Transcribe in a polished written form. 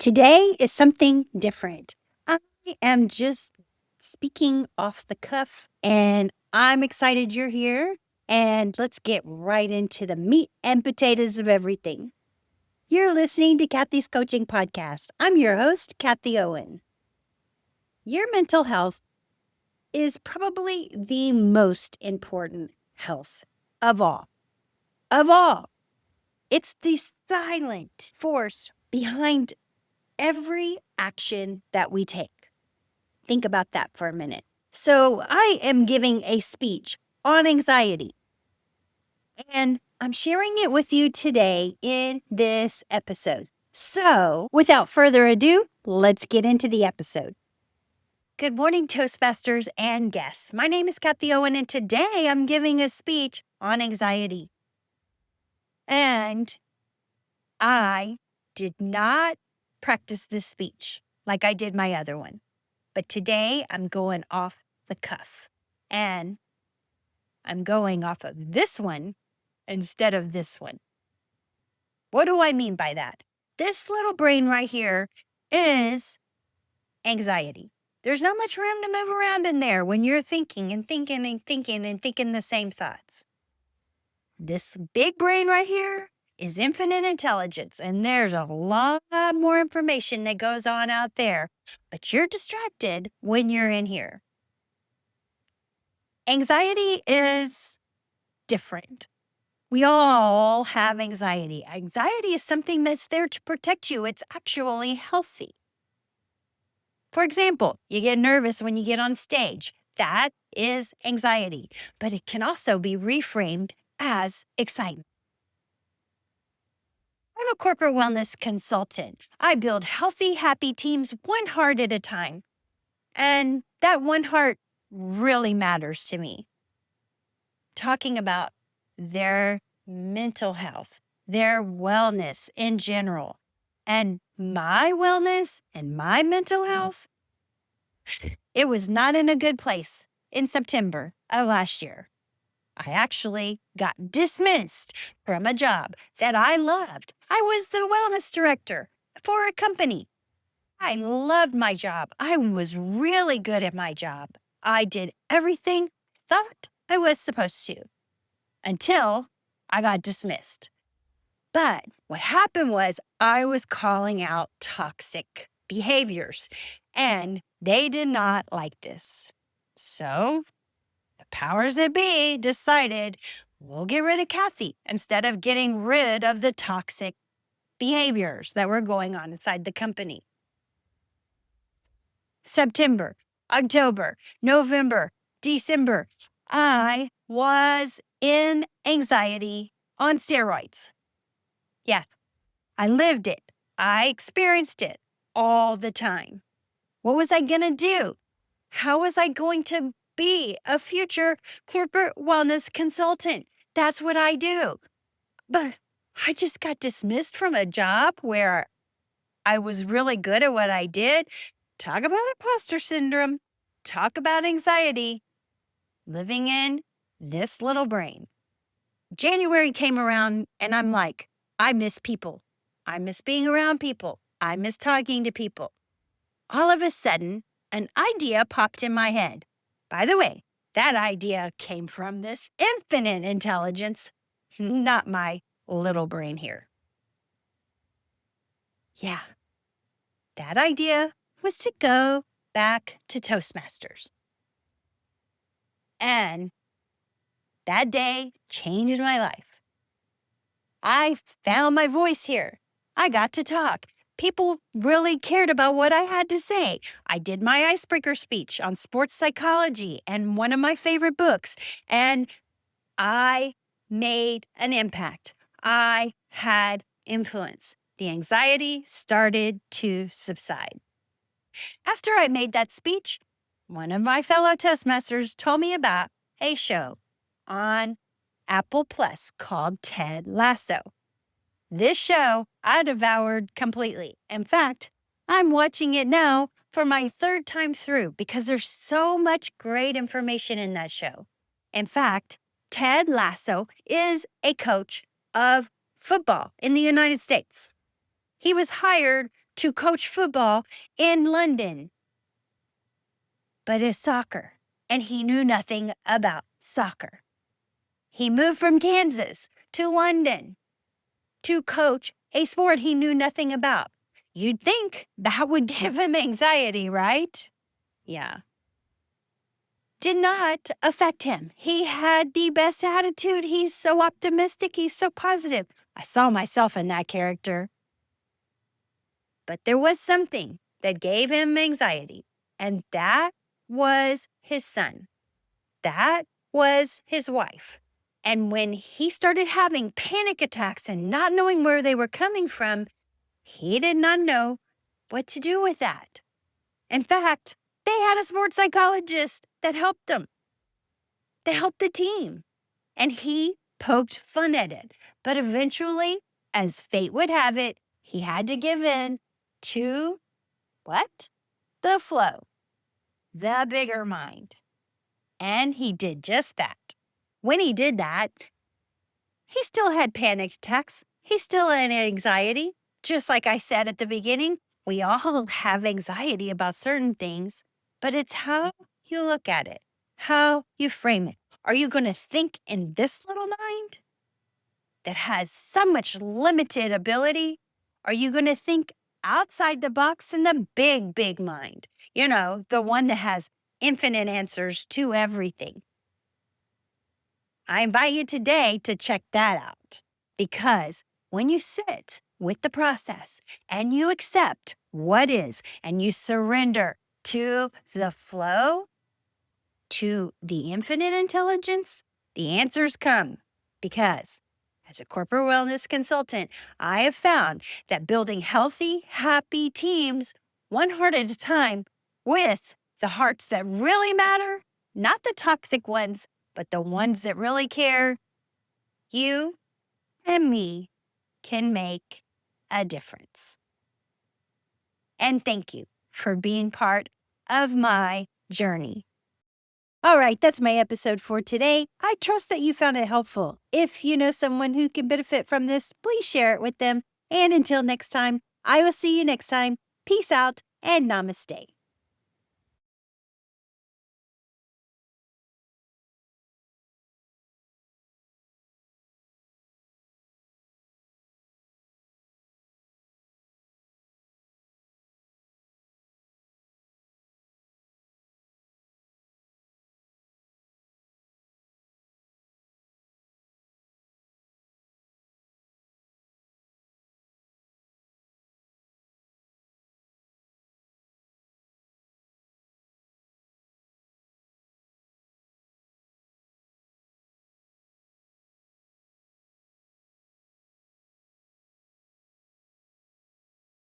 Today is something different. I am just speaking off the cuff, and I'm excited you're here. And let's get right into the meat and potatoes of everything. You're listening to Kathie's Coaching Podcast. I'm your host, Kathie Owen. Your mental health is probably the most important health of all. Of all. It's the silent force behind every action that we take. Think about that for a minute. So I am giving a speech on anxiety, and I'm sharing it with you today in this episode. So without further ado, let's get into the episode. Good morning, Toastmasters and guests. My name is Kathie Owen, and today I'm giving a speech on anxiety. And I did not practice this speech like I did my other one. But today I'm going off the cuff, and I'm going off of this one instead of this one. What do I mean by that? This little brain right here is anxiety. There's not much room to move around in there when you're thinking and thinking and thinking and thinking the same thoughts. This big brain right here is infinite intelligence, and there's a lot more information that goes on out there, but you're distracted when you're in here. Anxiety is different. We all have anxiety. Anxiety is something that's there to protect you. It's actually healthy. For example, you get nervous when you get on stage. That is anxiety, but it can also be reframed as excitement. I'm a corporate wellness consultant. I build healthy, happy teams one heart at a time. And that one heart really matters to me. Talking about their mental health, their wellness in general, and my wellness and my mental health, it was not in a good place in September of last year. I actually got dismissed from a job that I loved. I was the wellness director for a company. I loved my job. I was really good at my job. I did everything I thought I was supposed to until I got dismissed. But what happened was I was calling out toxic behaviors, and they did not like this. So the powers that be decided we'll get rid of Kathie instead of getting rid of the toxic behaviors that were going on inside the company. September, October, November, December, I was in anxiety on steroids. Yeah, I lived it. I experienced it all the time. What was I going to do? How was I going to be a future corporate wellness consultant? That's what I do. But I just got dismissed from a job where I was really good at what I did. Talk about imposter syndrome. Talk about anxiety. Living in this little brain. January came around, and I'm like, I miss people. I miss being around people. I miss talking to people. All of a sudden, an idea popped in my head. By the way, that idea came from this infinite intelligence, not my little brain here. Yeah, that idea was to go back to Toastmasters. And that day changed my life. I found my voice here. I got to talk. People really cared about what I had to say. I did my icebreaker speech on sports psychology and one of my favorite books, and I made an impact. I had influence. The anxiety started to subside. After I made that speech, one of my fellow Toastmasters told me about a show on Apple Plus called Ted Lasso. This show I devoured completely. In fact, I'm watching it now for my third time through because there's so much great information in that show. In fact, Ted Lasso is a coach of football in the United States. He was hired to coach football in London. But it's soccer, and he knew nothing about soccer. He moved from Kansas to London to coach a sport he knew nothing about. You'd think that would give him anxiety, right? Yeah. Did not affect him. He had the best attitude. He's so optimistic. He's so positive. I saw myself in that character. But there was something that gave him anxiety, and that was his son. That was his wife. And when he started having panic attacks and not knowing where they were coming from, he did not know what to do with that. In fact, they had a sports psychologist that helped him. They helped the team. And he poked fun at it. But eventually, as fate would have it, he had to give in to what? The flow, the bigger mind. And he did just that. When he did that, he still had panic attacks. He still had anxiety. Just like I said at the beginning, we all have anxiety about certain things, but it's how you look at it, how you frame it. Are you going to think in this little mind that has so much limited ability? Are you going to think outside the box in the big, big mind? You know, the one that has infinite answers to everything. I invite you today to check that out, because when you sit with the process and you accept what is and you surrender to the flow, to the infinite intelligence, the answers come. Because as a corporate wellness consultant, I have found that building healthy, happy teams, one heart at a time, with the hearts that really matter, not the toxic ones, but the ones that really care, you and me can make a difference. And thank you for being part of my journey. All right, that's my episode for today. I trust that you found it helpful. If you know someone who can benefit from this, please share it with them. And until next time, I will see you next time. Peace out and namaste.